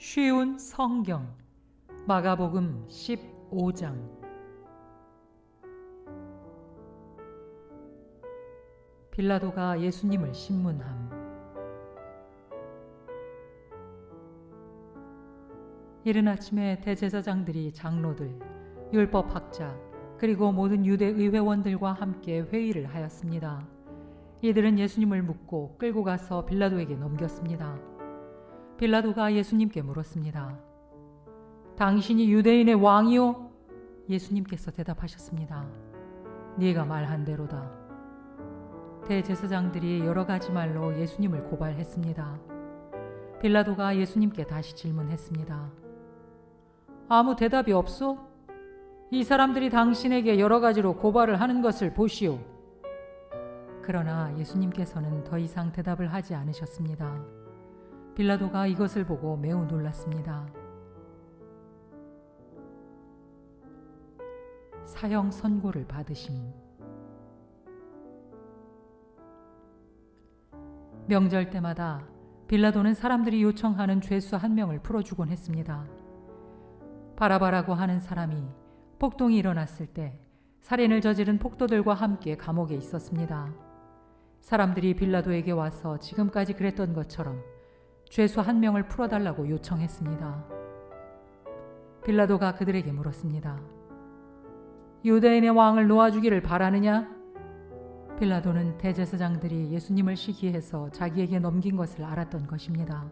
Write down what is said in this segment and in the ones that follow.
쉬운 성경 마가복음 15장. 빌라도가 예수님을 신문함. 이른 아침에 대제사장들이 장로들, 율법학자, 그리고 모든 유대 의회원들과 함께 회의를 하였습니다. 이들은 예수님을 묻고 끌고 가서 빌라도에게 넘겼습니다. 빌라도가 예수님께 물었습니다. 당신이 유대인의 왕이요? 예수님께서 대답하셨습니다. 네가 말한 대로다. 대제사장들이 여러 가지 말로 예수님을 고발했습니다. 빌라도가 예수님께 다시 질문했습니다. 아무 대답이 없소? 이 사람들이 당신에게 여러 가지로 고발을 하는 것을 보시오. 그러나 예수님께서는 더 이상 대답을 하지 않으셨습니다. 빌라도가 이것을 보고 매우 놀랐습니다. 사형 선고를 받으심. 명절 때마다 빌라도는 사람들이 요청하는 죄수 한 명을 풀어주곤 했습니다. 바라바라고 하는 사람이 폭동이 일어났을 때 살인을 저지른 폭도들과 함께 감옥에 있었습니다. 사람들이 빌라도에게 와서 지금까지 그랬던 것처럼 죄수 한 명을 풀어달라고 요청했습니다. 빌라도가 그들에게 물었습니다. 유대인의 왕을 놓아주기를 바라느냐? 빌라도는 대제사장들이 예수님을 시기해서 자기에게 넘긴 것을 알았던 것입니다.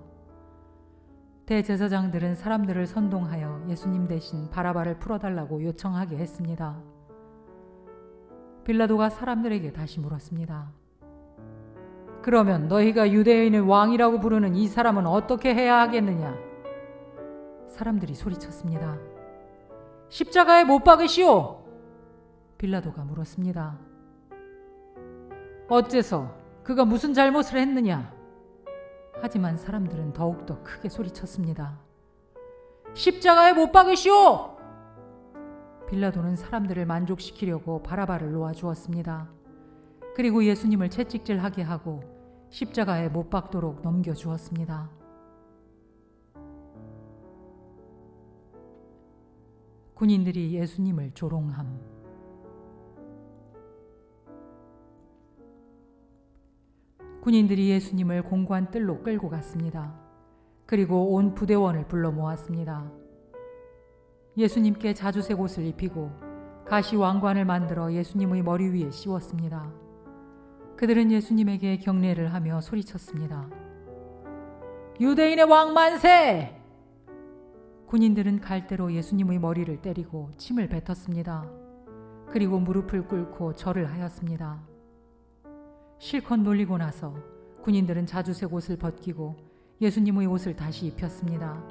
대제사장들은 사람들을 선동하여 예수님 대신 바라바를 풀어달라고 요청하게 했습니다. 빌라도가 사람들에게 다시 물었습니다. 그러면 너희가 유대인의 왕이라고 부르는 이 사람은 어떻게 해야 하겠느냐? 사람들이 소리쳤습니다. 십자가에 못 박으시오! 빌라도가 물었습니다. 어째서? 그가 무슨 잘못을 했느냐? 하지만 사람들은 더욱더 크게 소리쳤습니다. 십자가에 못 박으시오! 빌라도는 사람들을 만족시키려고 바라바를 놓아주었습니다. 그리고 예수님을 채찍질하게 하고 십자가에 못 박도록 넘겨주었습니다. 군인들이 예수님을 조롱함. 군인들이 예수님을 공관 뜰로 끌고 갔습니다. 그리고 온 부대원을 불러 모았습니다. 예수님께 자주색 옷을 입히고 가시 왕관을 만들어 예수님의 머리 위에 씌웠습니다. 그들은 예수님에게 경례를 하며 소리쳤습니다. 유대인의 왕 만세! 군인들은 갈대로 예수님의 머리를 때리고 침을 뱉었습니다. 그리고 무릎을 꿇고 절을 하였습니다. 실컷 놀리고 나서 군인들은 자주색 옷을 벗기고 예수님의 옷을 다시 입혔습니다.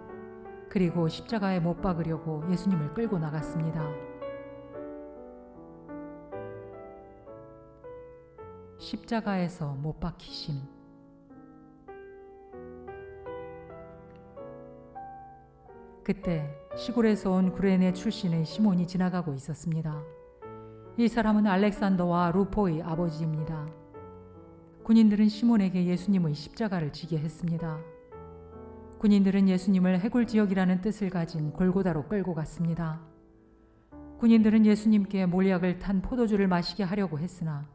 그리고 십자가에 못 박으려고 예수님을 끌고 나갔습니다. 십자가에서 못 박히심. 그때 시골에서 온 구레네 출신의 시몬이 지나가고 있었습니다. 이 사람은 알렉산더와 루포의 아버지입니다. 군인들은 시몬에게 예수님의 십자가를 지게 했습니다. 군인들은 예수님을 해골지역이라는 뜻을 가진 골고다로 끌고 갔습니다. 군인들은 예수님께 몰약을 탄 포도주를 마시게 하려고 했으나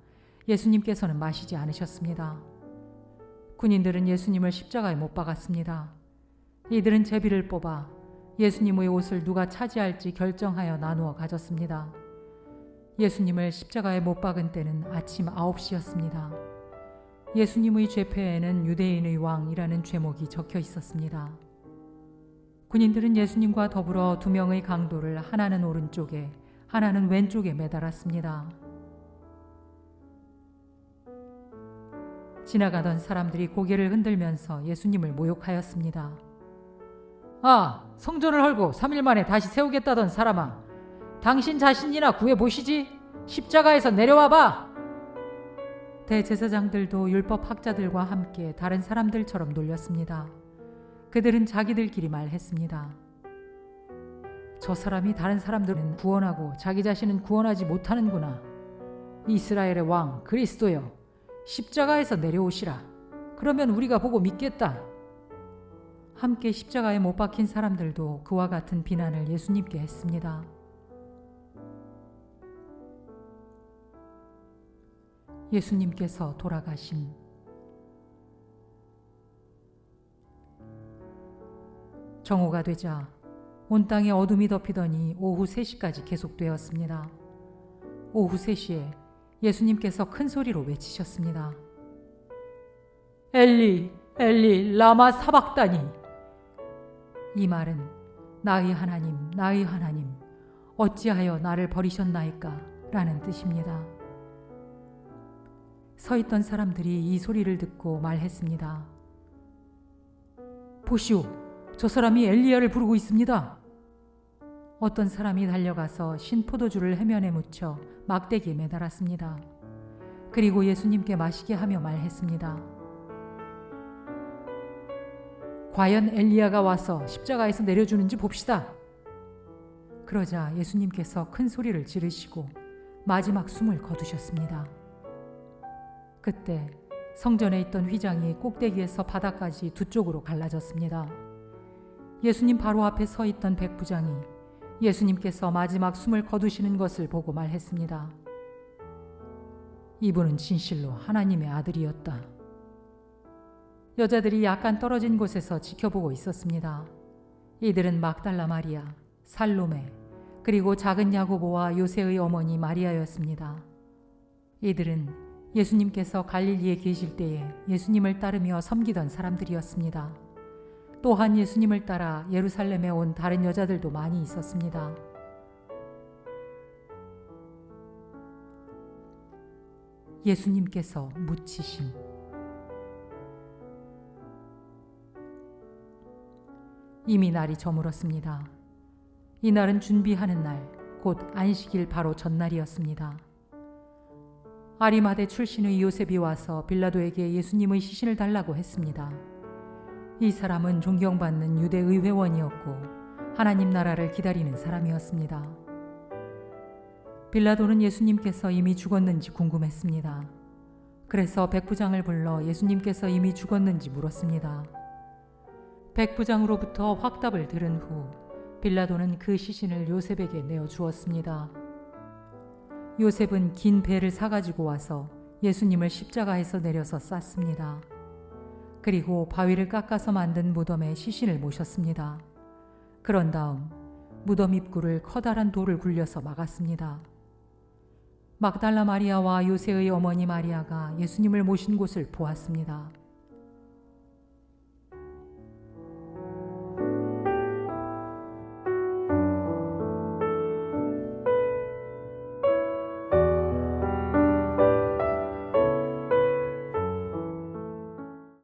예수님께서는 마시지 않으셨습니다. 군인들은 예수님을 십자가에 못 박았습니다. 이들은 제비를 뽑아 예수님의 옷을 누가 차지할지 결정하여 나누어 가졌습니다. 예수님을 십자가에 못 박은 때는 아침 9시였습니다. 예수님의 죄패에는 유대인의 왕이라는 제목이 적혀 있었습니다. 군인들은 예수님과 더불어 두 명의 강도를 하나는 오른쪽에 하나는 왼쪽에 매달았습니다. 지나가던 사람들이 고개를 흔들면서 예수님을 모욕하였습니다. 아, 성전을 헐고 3일 만에 다시 세우겠다던 사람아, 당신 자신이나 구해보시지. 십자가에서 내려와봐. 대제사장들도 율법학자들과 함께 다른 사람들처럼 놀렸습니다. 그들은 자기들끼리 말했습니다. 저 사람이 다른 사람들은 구원하고 자기 자신은 구원하지 못하는구나. 이스라엘의 왕 그리스도여, 십자가에서 내려오시라. 그러면 우리가 보고 믿겠다. 함께 십자가에 못 박힌 사람들도 그와 같은 비난을 예수님께 했습니다. 예수님께서 돌아가심. 정오가 되자 온 땅에 어둠이 덮이더니 오후 3시까지 계속되었습니다. 오후 3시에 예수님께서 큰 소리로 외치셨습니다. 엘리, 엘리, 라마 사박다니. 이 말은 나의 하나님, 나의 하나님, 어찌하여 나를 버리셨나이까? 라는 뜻입니다. 서 있던 사람들이 이 소리를 듣고 말했습니다. 보시오, 저 사람이 엘리야를 부르고 있습니다. 어떤 사람이 달려가서 신 포도주를 해면에 묻혀 막대기에 매달았습니다. 그리고 예수님께 마시게 하며 말했습니다. 과연 엘리야가 와서 십자가에서 내려주는지 봅시다. 그러자 예수님께서 큰 소리를 지르시고 마지막 숨을 거두셨습니다. 그때 성전에 있던 휘장이 꼭대기에서 바닥까지 두 쪽으로 갈라졌습니다. 예수님 바로 앞에 서 있던 백부장이 예수님께서 마지막 숨을 거두시는 것을 보고 말했습니다. 이분은 진실로 하나님의 아들이었다. 여자들이 약간 떨어진 곳에서 지켜보고 있었습니다. 이들은 막달라 마리아, 살로메, 그리고 작은 야고보와 요새의 어머니 마리아였습니다. 이들은 예수님께서 갈릴리에 계실 때에 예수님을 따르며 섬기던 사람들이었습니다. 또한 예수님을 따라 예루살렘에 온 다른 여자들도 많이 있었습니다. 예수님께서 묻히심. 이미 날이 저물었습니다. 이날은 준비하는 날, 곧 안식일 바로 전날이었습니다. 아리마대 출신의 요셉이 와서 빌라도에게 예수님의 시신을 달라고 했습니다. 이 사람은 존경받는 유대의 회원이었고 하나님 나라를 기다리는 사람이었습니다. 빌라도는 예수님께서 이미 죽었는지 궁금했습니다. 그래서 백부장을 불러 예수님께서 이미 죽었는지 물었습니다. 백부장으로부터 확답을 들은 후 빌라도는 그 시신을 요셉에게 내어주었습니다. 요셉은 긴 배를 사가지고 와서 예수님을 십자가에서 내려서 쌌습니다. 그리고 바위를 깎아서 만든 무덤에 시신을 모셨습니다. 그런 다음 무덤 입구를 커다란 돌을 굴려서 막았습니다. 막달라 마리아와 요새의 어머니 마리아가 예수님을 모신 곳을 보았습니다.